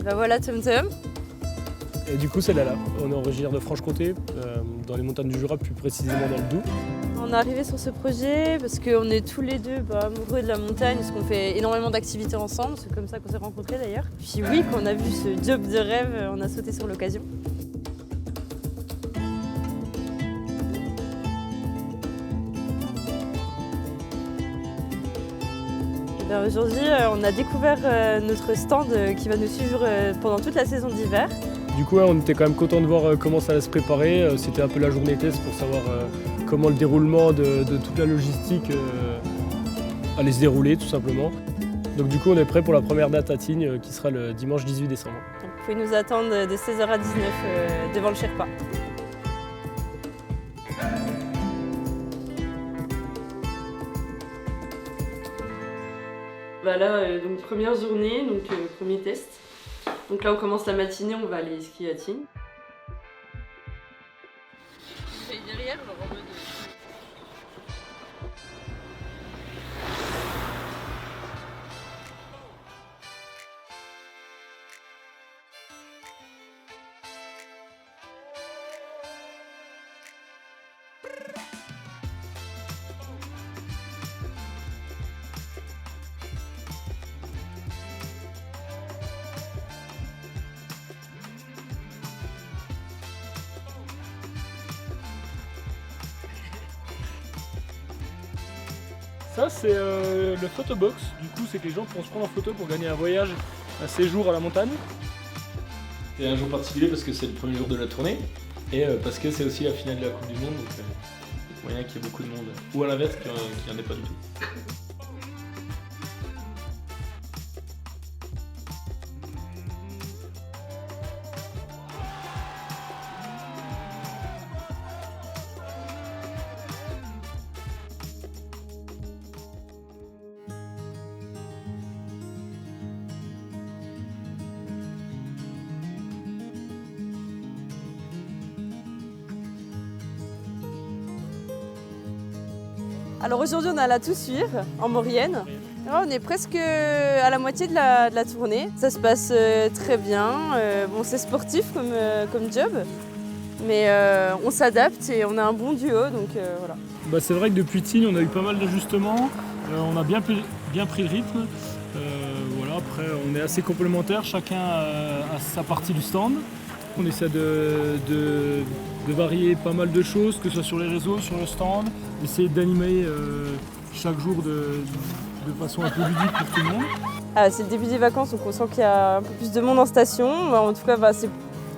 Bah voilà Tom Tom. Et du coup c'est là, on est originaire de Franche-Comté, dans les montagnes du Jura, plus précisément dans le Doubs. On est arrivé sur ce projet parce qu'on est tous les deux amoureux de la montagne, parce qu'on fait énormément d'activités ensemble, c'est comme ça qu'on s'est rencontrés d'ailleurs. Puis oui, quand on a vu ce job de rêve, on a sauté sur l'occasion. Aujourd'hui, on a découvert notre stand qui va nous suivre pendant toute la saison d'hiver. Du coup, on était quand même content de voir comment ça allait se préparer. C'était un peu la journée test pour savoir comment le déroulement de toute la logistique allait se dérouler, tout simplement. Donc du coup, on est prêt pour la première date à Tignes, qui sera le dimanche 18 décembre. Donc, vous pouvez nous attendre de 16h à 19h devant le Sherpa. Bah là, donc première journée, donc premier test. Donc là on commence la matinée, on va aller skier à Tignes. Et derrière, genre en mode... Ça, c'est le photobox. Du coup, c'est que les gens pourront se prendre en photo pour gagner un voyage, un séjour à la montagne. C'est un jour particulier parce que c'est le premier jour de la tournée et parce que c'est aussi la finale de la Coupe du Monde, donc moyen qu'il y ait beaucoup de monde. Ou à l'inverse, qu'il n'y en ait pas du tout. Alors aujourd'hui on est à la Toussuire, en Maurienne. Alors, on est presque à la moitié de la tournée. Ça se passe très bien. Bon, c'est sportif comme job, mais on s'adapte et on a un bon duo, donc voilà. Bah, c'est vrai que depuis Tignes, on a eu pas mal d'ajustements. On a bien pris le rythme. Voilà, après, on est assez complémentaires, chacun a sa partie du stand. On essaie de varier pas mal de choses, que ce soit sur les réseaux, sur le stand, essayer d'animer chaque jour de façon un peu ludique pour tout le monde. C'est le début des vacances, donc on sent qu'il y a un peu plus de monde en station. En tout cas,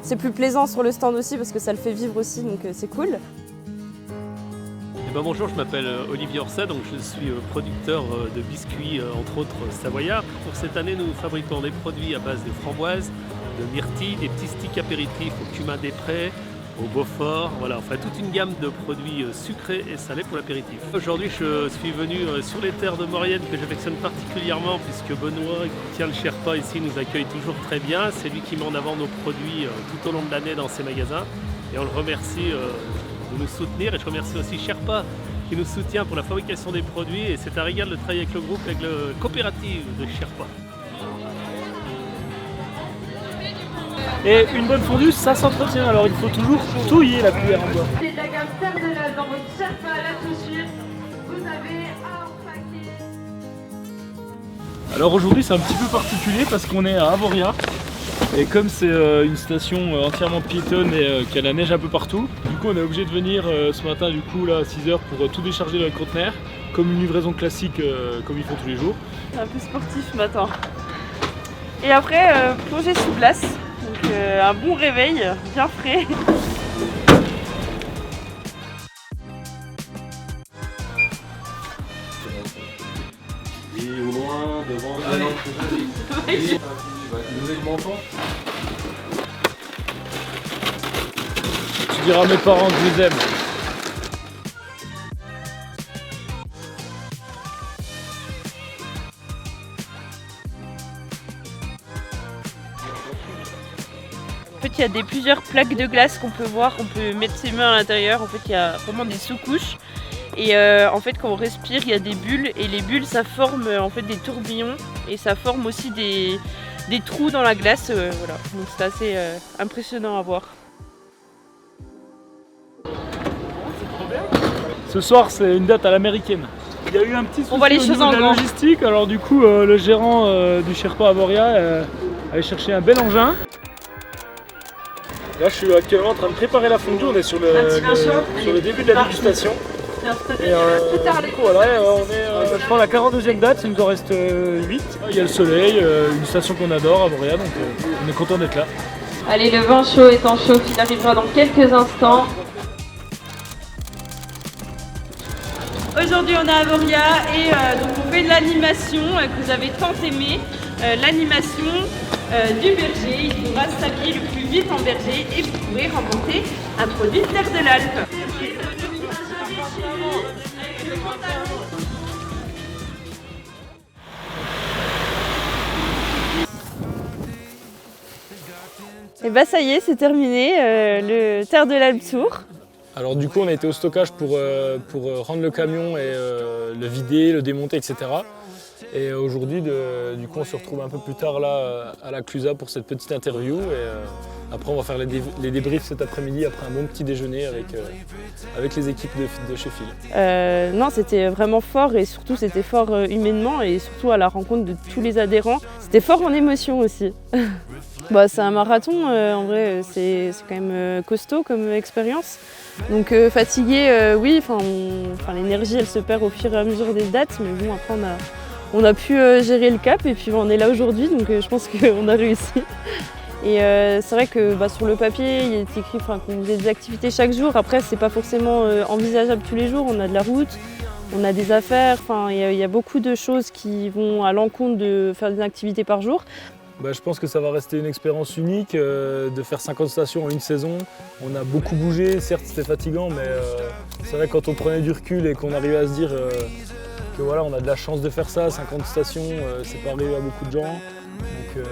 c'est plus plaisant sur le stand aussi parce que ça le fait vivre aussi, donc c'est cool. Bonjour, je m'appelle Olivier Orsat, donc je suis producteur de biscuits, entre autres savoyards. Pour cette année, nous fabriquons des produits à base de framboises, de myrtilles, des petits sticks apéritifs au cumin des prés, au Beaufort, voilà, enfin toute une gamme de produits sucrés et salés pour l'apéritif. Aujourd'hui, je suis venu sur les terres de Maurienne que j'affectionne particulièrement puisque Benoît, qui tient le Sherpa ici, nous accueille toujours très bien. C'est lui qui met en avant nos produits tout au long de l'année dans ses magasins et on le remercie de nous soutenir et je remercie aussi Sherpa qui nous soutient pour la fabrication des produits et c'est un régal de travailler avec le groupe, avec le coopérative de Sherpa. Et une bonne fondue, ça s'entretient, alors il faut toujours touiller la cuillère en bois. C'est de la gamme Terre de l'Alpe dans votre Sherpa à la Toussuire. Vous avez à en craquer. Alors aujourd'hui c'est un petit peu particulier parce qu'on est à Avoria. Et comme c'est une station entièrement piétonne et qu'il y a la neige un peu partout, du coup on est obligé de venir ce matin du coup là à 6h pour tout décharger dans le conteneur, comme une livraison classique comme ils font tous les jours. C'est un peu sportif ce matin. Et après, plonger sous glace. Donc un bon réveil, bien frais. Et au loin, devant, vous avez le menton. Tu diras à mes parents que je les aime. En fait, il y a plusieurs plaques de glace qu'on peut voir, on peut mettre ses mains à l'intérieur. En fait, il y a vraiment des sous-couches. Et en fait, quand on respire, il y a des bulles. Et les bulles, ça forme en fait des tourbillons. Et ça forme aussi des des trous dans la glace. Voilà. Donc c'est assez impressionnant à voir. Ce soir, c'est une date à l'américaine. Il y a eu un petit souci On voit les au choses niveau en de la grand. logistique, alors du coup, le gérant du Sherpa Avoria allait chercher un bel engin. Là, je suis actuellement en train de préparer la fondue, on est sur le début de la dégustation. Et du coup, voilà, on est, je crois, à la 42e date, il nous en reste 8. Il y a le soleil, une station qu'on adore, Avoria, donc on est content d'être là. Allez, le vin chaud étant chaud, il arrivera dans quelques instants. Aujourd'hui on est à Avoria et donc on fait de l'animation que vous avez tant aimé, l'animation du berger. Il faudra s'habiller le plus vite en berger et vous pourrez remporter un produit Terre de l'Alpe. Et bah ça y est, c'est terminé, le Terre de l'Alpe Tour. Alors du coup, on a été au stockage pour rendre le camion et le vider, le démonter, etc. Et aujourd'hui, du coup, on se retrouve un peu plus tard là à la Clusa pour cette petite interview. Et après, on va faire les débriefs cet après-midi après un bon petit déjeuner avec les équipes de chez Phil. Non, c'était vraiment fort et surtout c'était fort humainement et surtout à la rencontre de tous les adhérents. C'était fort en émotion aussi. Bah, c'est un marathon, en vrai, c'est quand même costaud comme expérience. Donc fatigué, oui, l'énergie elle se perd au fur et à mesure des dates, mais bon après on a pu gérer le cap et puis on est là aujourd'hui, donc je pense qu'on a réussi. Et c'est vrai que sur le papier il est écrit qu'on faisait des activités chaque jour, après c'est pas forcément envisageable tous les jours, on a de la route, on a des affaires, il y a beaucoup de choses qui vont à l'encontre de faire des activités par jour. Je pense que ça va rester une expérience unique de faire 50 stations en une saison. On a beaucoup bougé, certes c'était fatigant, mais c'est vrai que quand on prenait du recul et qu'on arrivait à se dire que voilà, on a de la chance de faire ça, 50 stations, c'est pas arrivé à beaucoup de gens. Donc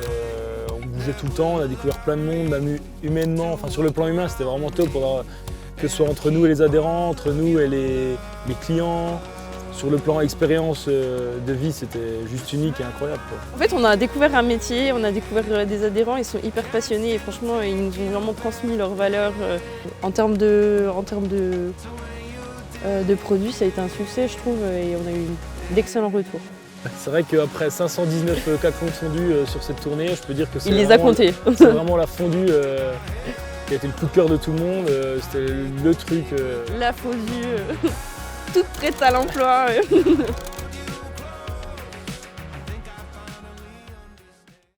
on bougeait tout le temps, on a découvert plein de monde, même humainement, sur le plan humain c'était vraiment top, que ce soit entre nous et les adhérents, entre nous et les clients. Sur le plan expérience de vie, c'était juste unique et incroyable, quoi. En fait, on a découvert un métier, on a découvert des adhérents, ils sont hyper passionnés et franchement, ils nous ont vraiment transmis leurs valeurs. En termes de produits, ça a été un succès, je trouve, et on a eu d'excellents retours. C'est vrai qu'après 519 cas confondus sur cette tournée, je peux dire que c'est Il les a comptés. C'est vraiment la fondue qui a été le coup de cœur de tout le monde. C'était le truc. La fondue, toute prête à l'emploi.